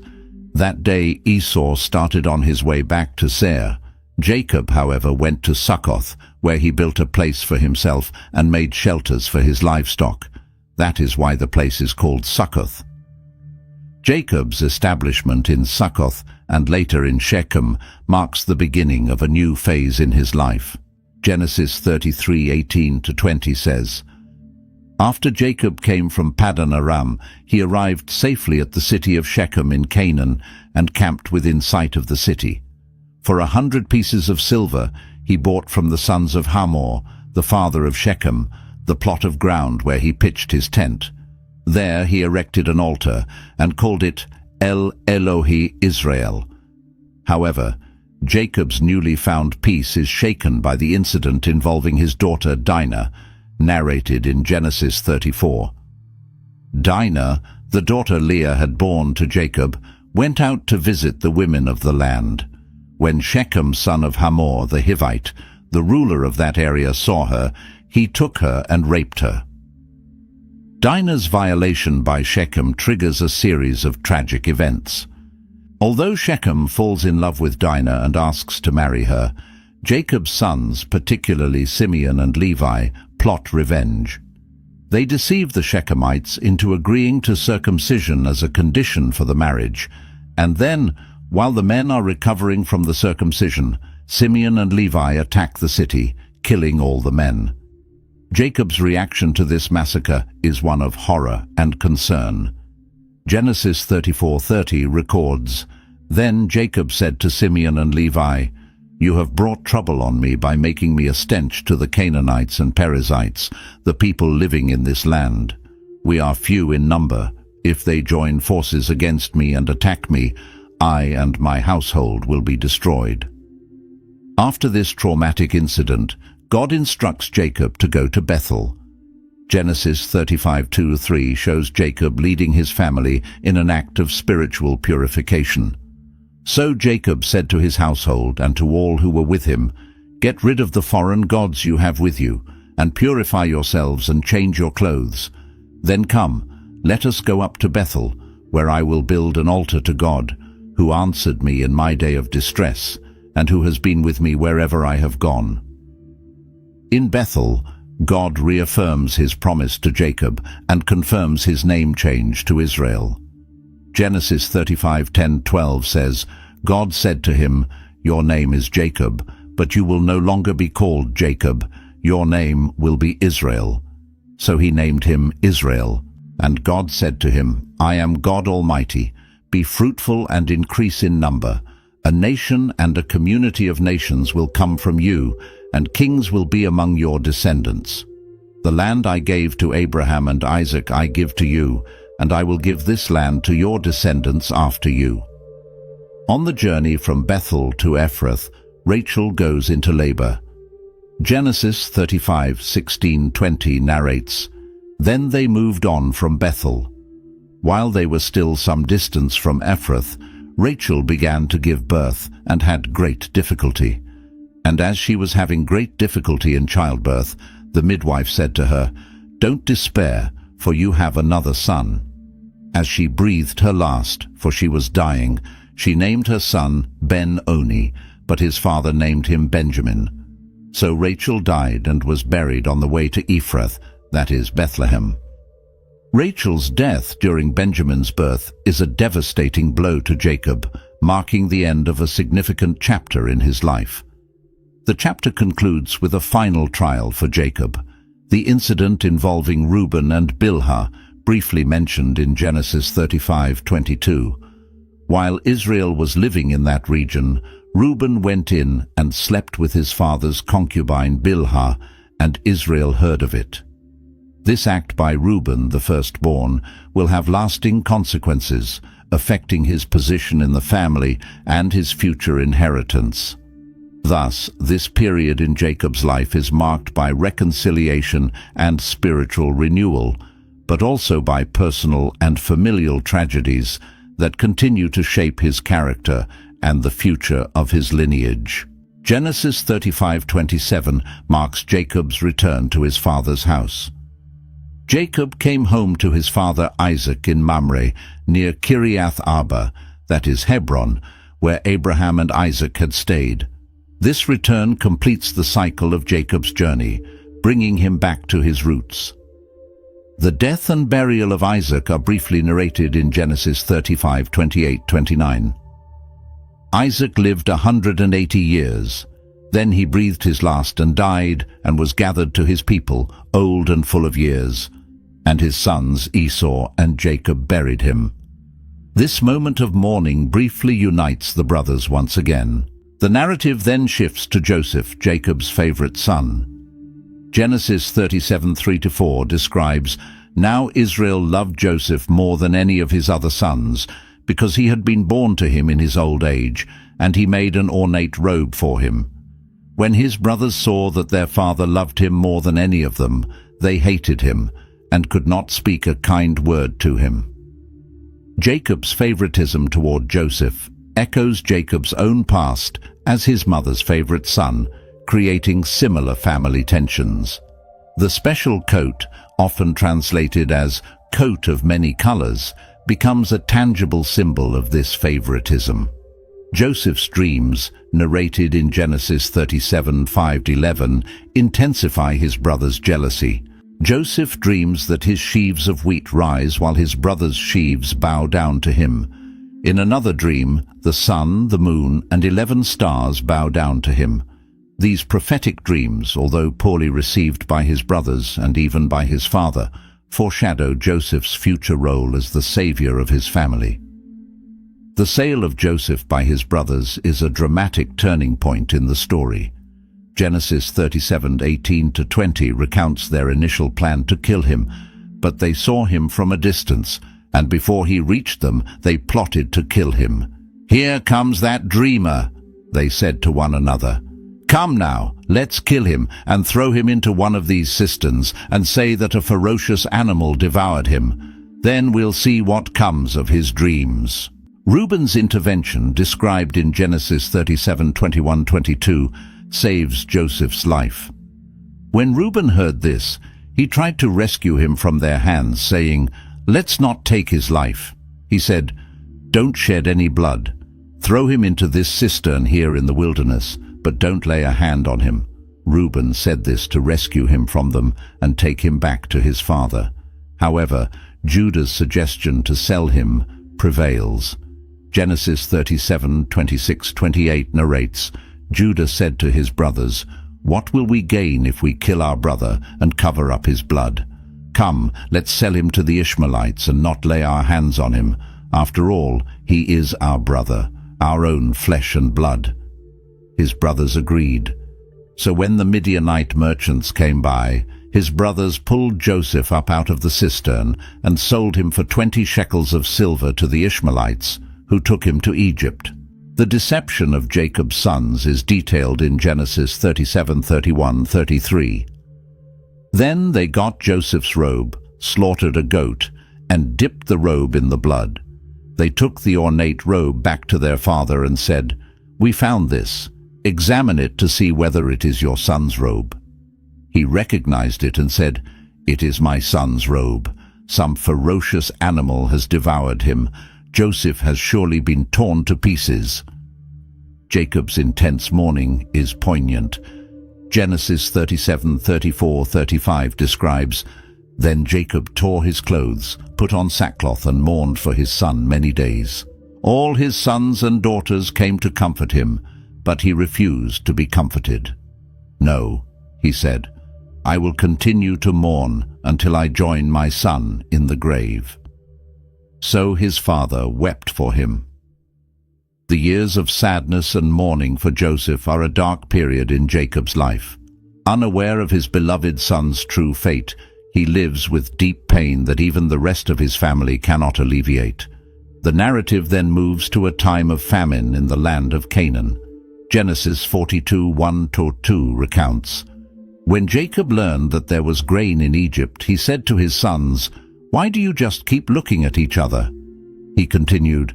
"That day Esau started on his way back to Seir. Jacob, however, went to Succoth, where he built a place for himself and made shelters for his livestock. That is why the place is called Succoth." Jacob's establishment in Succoth and later in Shechem marks the beginning of a new phase in his life. Genesis 33:18-20 says, "After Jacob came from Paddan Aram, he arrived safely at the city of Shechem in Canaan and camped within sight of the city. For 100 pieces of silver he bought from the sons of Hamor, the father of Shechem, the plot of ground where he pitched his tent. There he erected an altar and called it El Elohi Israel." However, Jacob's newly found peace is shaken by the incident involving his daughter Dinah, narrated in Genesis 34. Dinah, the daughter Leah had borne to Jacob, went out to visit the women of the land. When Shechem, son of Hamor the Hivite, the ruler of that area, saw her, he took her and raped her. Dinah's violation by Shechem triggers a series of tragic events. Although Shechem falls in love with Dinah and asks to marry her, Jacob's sons, particularly Simeon and Levi, plot revenge. They deceive the Shechemites into agreeing to circumcision as a condition for the marriage, and then, while the men are recovering from the circumcision, Simeon and Levi attack the city, killing all the men. Jacob's reaction to this massacre is one of horror and concern. Genesis 34:30 records, "Then Jacob said to Simeon and Levi, 'You have brought trouble on me by making me a stench to the Canaanites and Perizzites, the people living in this land. We are few in number. If they join forces against me and attack me, I and my household will be destroyed.'" After this traumatic incident, God instructs Jacob to go to Bethel. Genesis 35:2-3 shows Jacob leading his family in an act of spiritual purification. "So Jacob said to his household and to all who were with him, 'Get rid of the foreign gods you have with you, and purify yourselves and change your clothes. Then come, let us go up to Bethel, where I will build an altar to God, who answered me in my day of distress, and who has been with me wherever I have gone.'" In Bethel, God reaffirms his promise to Jacob and confirms his name change to Israel. Genesis 35:10-12 says, "God said to him, 'Your name is Jacob, but you will no longer be called Jacob. Your name will be Israel.' So he named him Israel. And God said to him, 'I am God Almighty. Be fruitful and increase in number. A nation and a community of nations will come from you, and kings will be among your descendants. The land I gave to Abraham and Isaac I give to you, and I will give this land to your descendants after you." On the journey from Bethel to Ephrath, Rachel goes into labor. Genesis 35:16-20 narrates, "Then they moved on from Bethel. While they were still some distance from Ephrath, Rachel began to give birth and had great difficulty. And as she was having great difficulty in childbirth, the midwife said to her, 'Don't despair, for you have another son.' As she breathed her last, for she was dying, she named her son Ben-Oni, but his father named him Benjamin. So Rachel died and was buried on the way to Ephrath, that is Bethlehem. Rachel's death during Benjamin's birth is a devastating blow to Jacob, marking the end of a significant chapter in his life. The chapter concludes with a final trial for Jacob. The incident involving Reuben and Bilhah, briefly mentioned in Genesis 35:22. While Israel was living in that region, Reuben went in and slept with his father's concubine Bilhah, and Israel heard of it. This act by Reuben, the firstborn, will have lasting consequences, affecting his position in the family and his future inheritance. Thus, this period in Jacob's life is marked by reconciliation and spiritual renewal, but also by personal and familial tragedies that continue to shape his character and the future of his lineage. Genesis 35:27 marks Jacob's return to his father's house. Jacob came home to his father Isaac in Mamre, near Kiriath Arba, that is Hebron, where Abraham and Isaac had stayed. This return completes the cycle of Jacob's journey, bringing him back to his roots. The death and burial of Isaac are briefly narrated in Genesis 35:28-29. Isaac lived 180 years. Then he breathed his last and died, and was gathered to his people, old and full of years. And his sons Esau and Jacob buried him. This moment of mourning briefly unites the brothers once again. The narrative then shifts to Joseph, Jacob's favorite son. Genesis 37:3-4 describes, "Now Israel loved Joseph more than any of his other sons, because he had been born to him in his old age, and he made an ornate robe for him. When his brothers saw that their father loved him more than any of them, they hated him, and could not speak a kind word to him." Jacob's favoritism toward Joseph echoes Jacob's own past as his mother's favorite son, creating similar family tensions. The special coat, often translated as coat of many colors, becomes a tangible symbol of this favoritism. Joseph's dreams, narrated in Genesis 37:5-11, intensify his brothers' jealousy. Joseph dreams that his sheaves of wheat rise while his brothers' sheaves bow down to him. In another dream, the sun, the moon, and 11 stars bow down to him. These prophetic dreams, although poorly received by his brothers and even by his father, foreshadow Joseph's future role as the savior of his family. The sale of Joseph by his brothers is a dramatic turning point in the story. Genesis 37:18-20 recounts their initial plan to kill him, but they saw him from a distance, and before he reached them, they plotted to kill him. "Here comes that dreamer," they said to one another. "Come now, let's kill him and throw him into one of these cisterns and say that a ferocious animal devoured him. Then we'll see what comes of his dreams." Reuben's intervention, described in Genesis 37:21-22, saves Joseph's life. When Reuben heard this, he tried to rescue him from their hands, saying, "Let's not take his life." He said, "Don't shed any blood. Throw him into this cistern here in the wilderness, but don't lay a hand on him." Reuben said this to rescue him from them and take him back to his father. However, Judah's suggestion to sell him prevails. Genesis 37:26-28 narrates, Judah said to his brothers, "What will we gain if we kill our brother and cover up his blood? Come, let's sell him to the Ishmaelites and not lay our hands on him. After all, he is our brother, our own flesh and blood." His brothers agreed. So when the Midianite merchants came by, his brothers pulled Joseph up out of the cistern and sold him for 20 shekels of silver to the Ishmaelites, who took him to Egypt. The deception of Jacob's sons is detailed in Genesis 37:31-33. Then they got Joseph's robe, slaughtered a goat, and dipped the robe in the blood. They took the ornate robe back to their father and said, "We found this. Examine it to see whether it is your son's robe." He recognized it and said, "It is my son's robe. Some ferocious animal has devoured him. Joseph has surely been torn to pieces." Jacob's intense mourning is poignant. Genesis 37:34-35 describes, "Then Jacob tore his clothes, put on sackcloth, and mourned for his son many days. All his sons and daughters came to comfort him, but he refused to be comforted. 'No,' he said, I will continue to mourn until I join my son in the grave." So his father wept for him. The years of sadness and mourning for Joseph are a dark period in Jacob's life. Unaware of his beloved son's true fate, he lives with deep pain that even the rest of his family cannot alleviate. The narrative then moves to a time of famine in the land of Canaan. Genesis 42:1-2 recounts, "When Jacob learned that there was grain in Egypt, he said to his sons, 'Why do you just keep looking at each other?' He continued,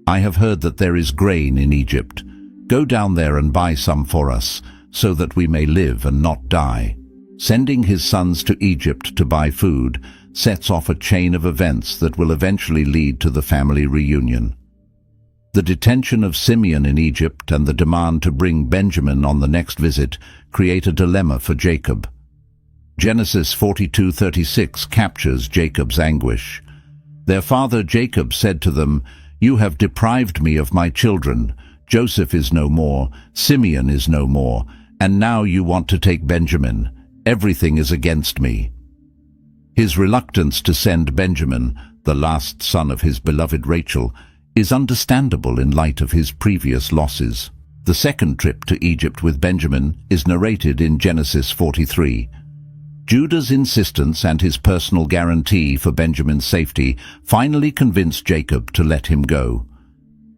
'I have heard that there is grain in Egypt. Go down there and buy some for us, so that we may live and not die.' Sending his sons to Egypt to buy food sets off a chain of events that will eventually lead to the family reunion. The detention of Simeon in Egypt and the demand to bring Benjamin on the next visit create a dilemma for Jacob. Genesis 42:36 captures Jacob's anguish. Their father Jacob said to them, "You have deprived me of my children. Joseph is no more, Simeon is no more, and now you want to take Benjamin. Everything is against me." His reluctance to send Benjamin, the last son of his beloved Rachel, is understandable in light of his previous losses. The second trip to Egypt with Benjamin is narrated in Genesis 43. Judah's insistence and his personal guarantee for Benjamin's safety finally convinced Jacob to let him go.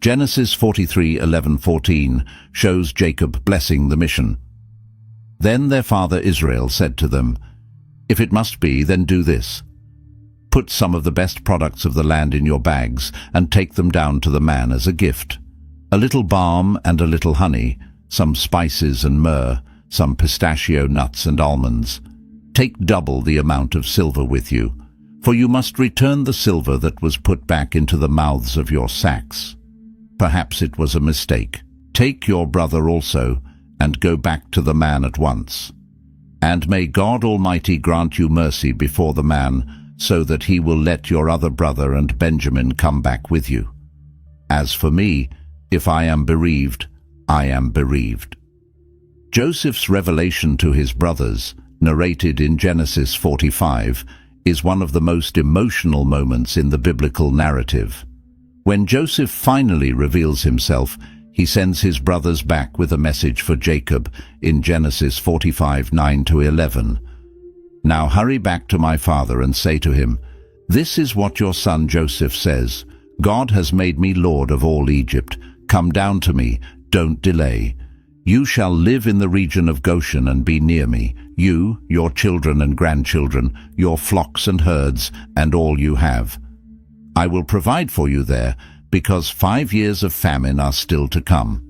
Genesis 43:11-14 shows Jacob blessing the mission. Then their father Israel said to them, "If it must be, then do this. Put some of the best products of the land in your bags and take them down to the man as a gift. A little balm and a little honey, some spices and myrrh, some pistachio nuts and almonds. Take double the amount of silver with you, for you must return the silver that was put back into the mouths of your sacks. Perhaps it was a mistake. Take your brother also, and go back to the man at once. And may God Almighty grant you mercy before the man, so that he will let your other brother and Benjamin come back with you. As for me, if I am bereaved, I am bereaved." Joseph's revelation to his brothers, narrated in Genesis 45, is one of the most emotional moments in the biblical narrative. When Joseph finally reveals himself, he sends his brothers back with a message for Jacob in Genesis 45:9-11. "Now hurry back to my father and say to him, 'This is what your son Joseph says. God has made me lord of all Egypt. Come down to me, don't delay. You shall live in the region of Goshen and be near me, you, your children and grandchildren, your flocks and herds, and all you have. I will provide for you there, because 5 years of famine are still to come.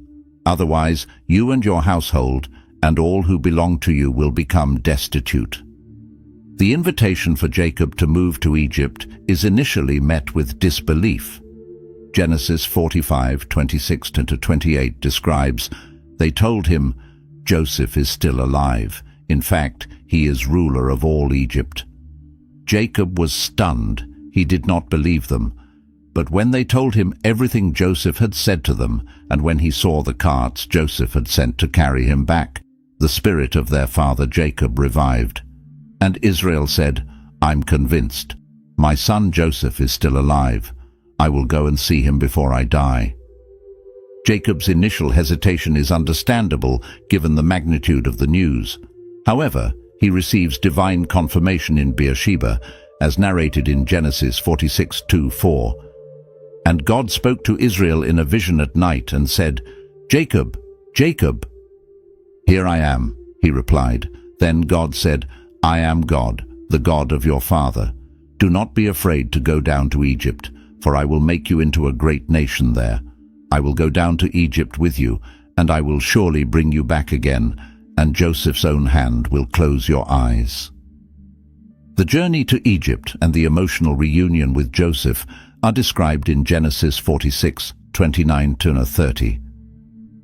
Otherwise, you and your household and all who belong to you will become destitute." The invitation for Jacob to move to Egypt is initially met with disbelief. Genesis 45:26-28 describes, "They told him, 'Joseph is still alive. In fact, he is ruler of all Egypt.' Jacob was stunned. He did not believe them. But when they told him everything Joseph had said to them, and when he saw the carts Joseph had sent to carry him back, the spirit of their father Jacob revived. And Israel said, "I'm convinced. My son Joseph is still alive. I will go and see him before I die." Jacob's initial hesitation is understandable given the magnitude of the news. However, he receives divine confirmation in Beersheba, as narrated in Genesis 46:2-4. "And God spoke to Israel in a vision at night and said, 'Jacob, Jacob.' 'Here I am,' he replied. Then God said, 'I am God, the God of your father. Do not be afraid to go down to Egypt, for I will make you into a great nation there. I will go down to Egypt with you, and I will surely bring you back again, and Joseph's own hand will close your eyes.'" The journey to Egypt and the emotional reunion with Joseph are described in Genesis 46:29-30.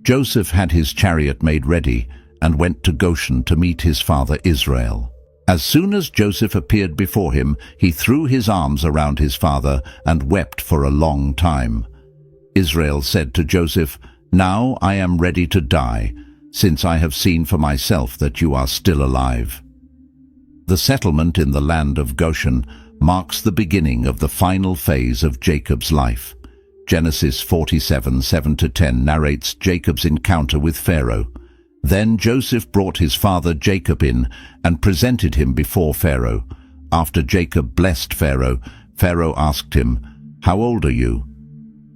Joseph had his chariot made ready and went to Goshen to meet his father Israel. As soon as Joseph appeared before him, he threw his arms around his father and wept for a long time. Israel said to Joseph, "Now I am ready to die, since I have seen for myself that you are still alive." The settlement in the land of Goshen marks the beginning of the final phase of Jacob's life. Genesis 47:7-10 narrates Jacob's encounter with Pharaoh. Then Joseph brought his father Jacob in and presented him before Pharaoh. After Jacob blessed Pharaoh, Pharaoh asked him, "How old are you?"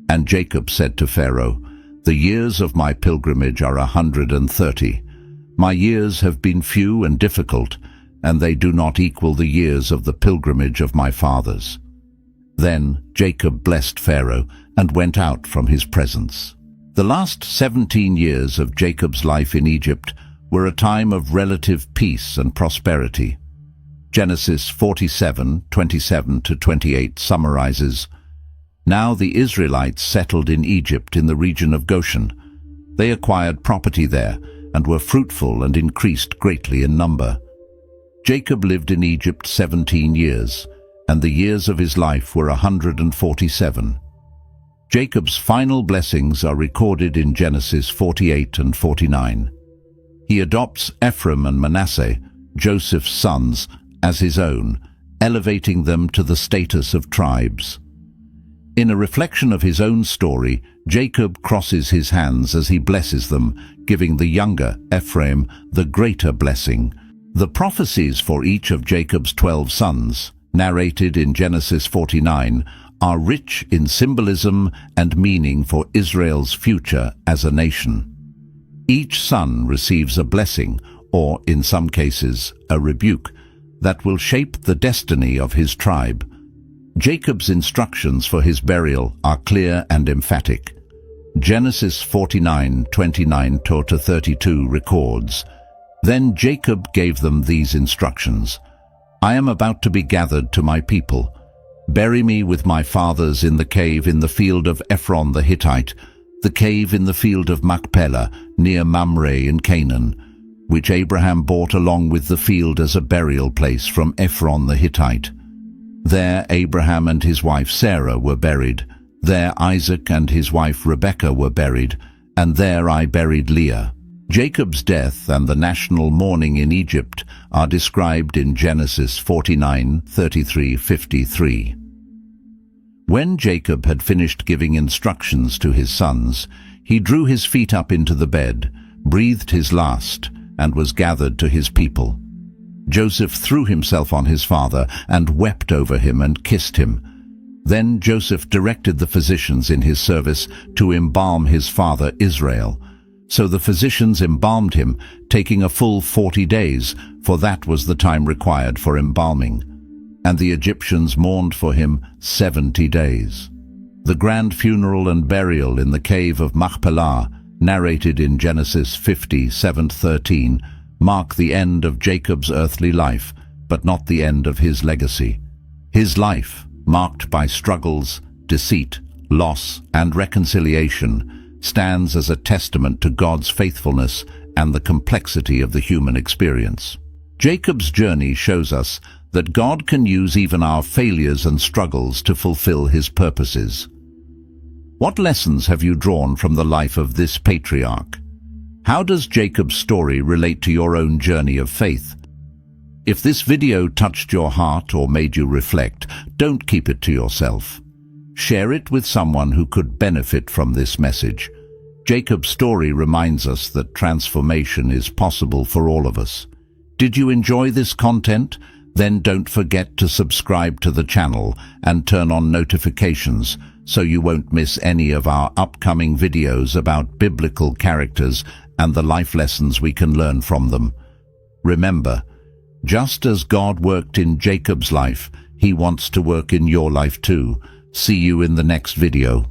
And Jacob said to Pharaoh, "The years of my pilgrimage are 130. My years have been few and difficult, and they do not equal the years of the pilgrimage of my fathers." Then Jacob blessed Pharaoh and went out from his presence. The last 17 years of Jacob's life in Egypt were a time of relative peace and prosperity. Genesis 47:27-28 summarizes, "Now the Israelites settled in Egypt in the region of Goshen. They acquired property there and were fruitful and increased greatly in number. Jacob lived in Egypt 17 years, and the years of his life were 147. Jacob's final blessings are recorded in Genesis 48 and 49. He adopts Ephraim and Manasseh, Joseph's sons, as his own, elevating them to the status of tribes. In a reflection of his own story, Jacob crosses his hands as he blesses them, giving the younger, Ephraim, the greater blessing. The prophecies for each of Jacob's 12 sons, narrated in Genesis 49, are rich in symbolism and meaning for Israel's future as a nation. Each son receives a blessing, or in some cases, a rebuke, that will shape the destiny of his tribe. Jacob's instructions for his burial are clear and emphatic. Genesis 49:29-32 records, "Then Jacob gave them these instructions. I am about to be gathered to my people. Bury me with my fathers in the cave in the field of Ephron the Hittite, the cave in the field of Machpelah near Mamre in Canaan, which Abraham bought along with the field as a burial place from Ephron the Hittite. There Abraham and his wife Sarah were buried. There Isaac and his wife Rebekah were buried, and there I buried Leah." Jacob's death and the national mourning in Egypt are described in Genesis 49:33-53. When Jacob had finished giving instructions to his sons, he drew his feet up into the bed, breathed his last, and was gathered to his people. Joseph threw himself on his father and wept over him and kissed him. Then Joseph directed the physicians in his service to embalm his father Israel. So the physicians embalmed him, taking a full 40 days, for that was the time required for embalming. And the Egyptians mourned for him 70 days. The grand funeral and burial in the cave of Machpelah, narrated in Genesis 50:7-13, mark the end of Jacob's earthly life, but not the end of his legacy. His life, marked by struggles, deceit, loss, and reconciliation, stands as a testament to God's faithfulness and the complexity of the human experience. Jacob's journey shows us that God can use even our failures and struggles to fulfill his purposes. What lessons have you drawn from the life of this patriarch? How does Jacob's story relate to your own journey of faith? If this video touched your heart or made you reflect, don't keep it to yourself. Share it with someone who could benefit from this message. Jacob's story reminds us that transformation is possible for all of us. Did you enjoy this content? Then don't forget to subscribe to the channel and turn on notifications so you won't miss any of our upcoming videos about biblical characters and the life lessons we can learn from them. Remember, just as God worked in Jacob's life, he wants to work in your life too. See you in the next video.